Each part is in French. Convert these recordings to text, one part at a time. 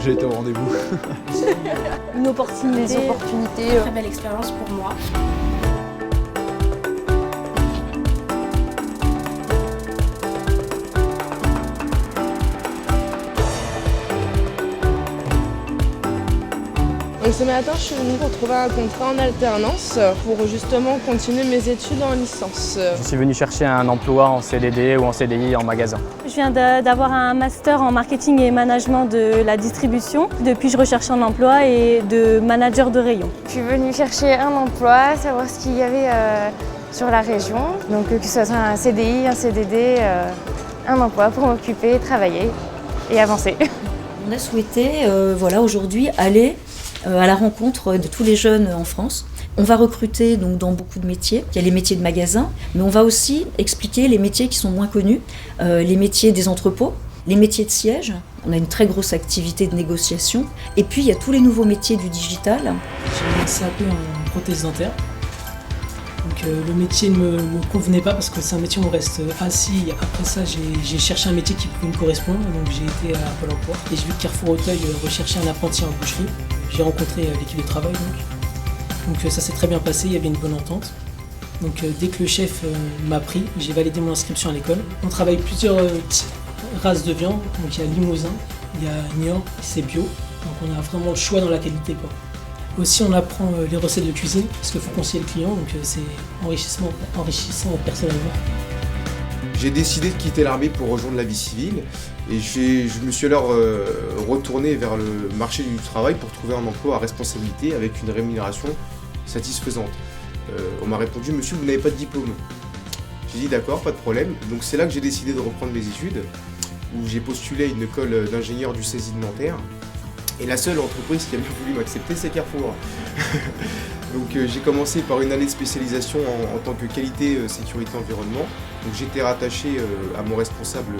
j'ai été au rendez-vous. Une opportunité. Des opportunités. Très belle expérience pour moi. Donc ce matin, je suis venue pour trouver un contrat en alternance pour justement continuer mes études en licence. Je suis venu chercher un emploi en CDD ou en CDI en magasin. Je viens d'avoir un master en marketing et management de la distribution. Depuis, je recherche un emploi et de manager de rayon. Je suis venue chercher un emploi, savoir ce qu'il y avait sur la région. Donc que ce soit un CDI, un CDD, un emploi pour m'occuper, travailler et avancer. On a souhaité aujourd'hui aller à la rencontre de tous les jeunes en France. On va recruter donc dans beaucoup de métiers. Il y a les métiers de magasin, mais on va aussi expliquer les métiers qui sont moins connus, les métiers des entrepôts, les métiers de siège. On a une très grosse activité de négociation. Et puis il y a tous les nouveaux métiers du digital. J'ai lancé un peu en prothèse dentaire. Donc le métier ne me convenait pas parce que c'est un métier où on reste assis. Après ça, j'ai cherché un métier qui pouvait me correspondre. Donc j'ai été à Pôle emploi et j'ai vu que Carrefour Auteuil recherchait un apprenti en boucherie. J'ai rencontré l'équipe de travail donc ça s'est très bien passé, il y avait une bonne entente. Donc dès que le chef m'a pris, j'ai validé mon inscription à l'école. On travaille plusieurs races de viande, donc il y a Limousin, il y a Niort, c'est bio. Donc on a vraiment le choix dans la qualité, quoi. Aussi on apprend les recettes de cuisine parce qu'il faut conseiller le client, donc c'est enrichissant personnellement. J'ai décidé de quitter l'armée pour rejoindre la vie civile et je me suis alors retourné vers le marché du travail pour trouver un emploi à responsabilité avec une rémunération satisfaisante. On m'a répondu « Monsieur, vous n'avez pas de diplôme ». J'ai dit « D'accord, pas de problème ». Donc c'est là que j'ai décidé de reprendre mes études, où j'ai postulé à une école d'ingénieur du CESI de Nanterre. Et la seule entreprise qui a bien voulu m'accepter, c'est Carrefour. Donc j'ai commencé par une année de spécialisation en tant que qualité, sécurité, environnement. Donc j'étais rattaché à mon responsable,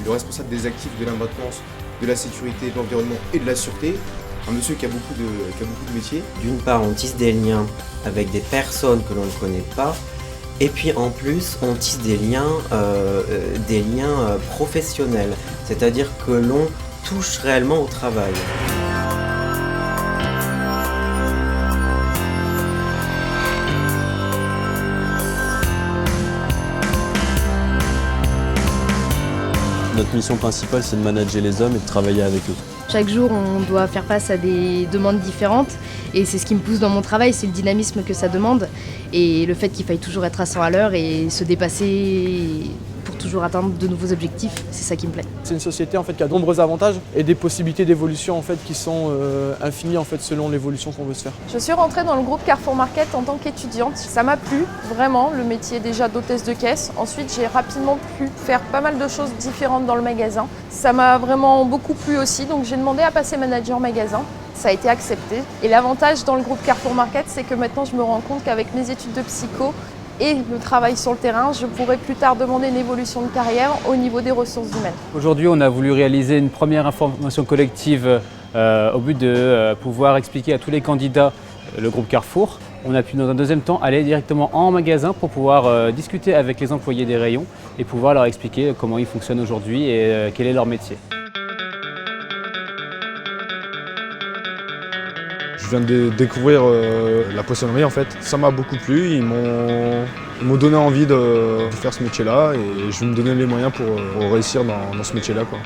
le responsable des actifs de la maintenance, de la sécurité, de l'environnement et de la sûreté. Un monsieur qui a beaucoup de métiers. D'une part, on tisse des liens avec des personnes que l'on ne connaît pas. Et puis en plus, on tisse des liens professionnels. C'est-à-dire que l'on touche réellement au travail. Notre mission principale, c'est de manager les hommes et de travailler avec eux. Chaque jour, on doit faire face à des demandes différentes et c'est ce qui me pousse dans mon travail, c'est le dynamisme que ça demande et le fait qu'il faille toujours être à 100 à l'heure et se dépasser pour toujours atteindre de nouveaux objectifs, c'est ça qui me plaît. C'est une société en fait, qui a de nombreux avantages et des possibilités d'évolution en fait, qui sont infinies en fait, selon l'évolution qu'on veut se faire. Je suis rentrée dans le groupe Carrefour Market en tant qu'étudiante. Ça m'a plu, vraiment, le métier déjà d'hôtesse de caisse. Ensuite, j'ai rapidement pu faire pas mal de choses différentes dans le magasin. Ça m'a vraiment beaucoup plu aussi, donc j'ai demandé à passer manager magasin. Ça a été accepté. Et l'avantage dans le groupe Carrefour Market, c'est que maintenant je me rends compte qu'avec mes études de psycho et le travail sur le terrain, je pourrais plus tard demander une évolution de carrière au niveau des ressources humaines. Aujourd'hui, on a voulu réaliser une première information collective au but de pouvoir expliquer à tous les candidats le groupe Carrefour. On a pu dans un deuxième temps aller directement en magasin pour pouvoir discuter avec les employés des rayons et pouvoir leur expliquer comment ils fonctionnent aujourd'hui et quel est leur métier. Je viens de découvrir la poissonnerie en fait. Ça m'a beaucoup plu, ils m'ont donné envie de faire ce métier-là et je vais me donner les moyens pour réussir dans ce métier-là, quoi.